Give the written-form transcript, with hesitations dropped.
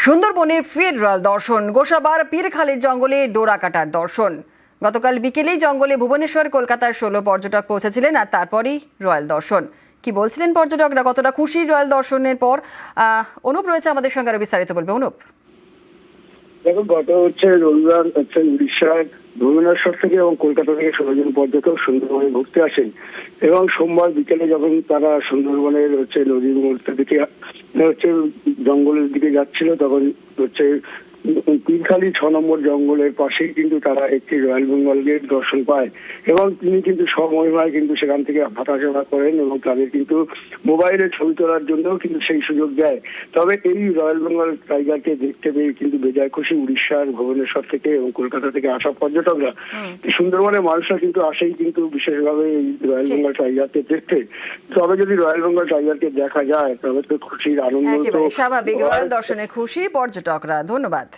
সুন্দরবনে ফের রয়্যাল দর্শন, গোসাবার পীরখালির জঙ্গলে ডোরা কাটার দর্শন। গতকাল বিকেলেই জঙ্গলে ভুবনেশ্বর কলকাতার 16 পর্যটক পৌঁছেছিলেন, আর তারপরই রয়্যাল দর্শন। কি বলছিলেন পর্যটকরা, কতটা খুশি রয়্যাল দর্শনের পর? অনুপ রয়েছে আমাদের সঙ্গে, আরো বিস্তারিত বলবে অনুপ। দেখো, গত রবিবার উড়িষ্যার ভুবনেশ্বর থেকে এবং কলকাতা থেকে 16 জন পর্যটক সুন্দরবনে ঘুরতে আসেন এবং সোমবার বিকেলে যখন তারা সুন্দরবনের নদীর মোড়টা দিকে জঙ্গলের দিকে যাচ্ছিল, তখন পীরখালি 6 নম্বর জঙ্গলের পাশেই কিন্তু তারা একটি রয়্যাল বেঙ্গল গেট দর্শন পায় এবং তিনি কিন্তু সময় কিন্তু সেখান থেকে হাঁটাচলা করেন এবং তাদের কিন্তু মোবাইলে ছবি তোলার জন্য কিন্তু সেই সুযোগ দেয়। তবে এই রয়্যাল বেঙ্গল টাইগারকে দেখতে পেয়ে কিন্তু বেজায় খুশি উড়িষ্যার ভুবনেশ্বর থেকে এবং কলকাতা থেকে আসা পর্যটকরা। সুন্দরবনের মানুষরা কিন্তু আসেই কিন্তু বিশেষভাবে এই রয়্যাল বেঙ্গল টাইগারকে দেখতে। তবে যদি রয়্যাল বেঙ্গল টাইগারকে দেখা যায় তবে তো খুশির আনন্দ তো স্বাভাবিক, রয়্যাল দর্শনে খুশি পর্যটকরা। ধন্যবাদ।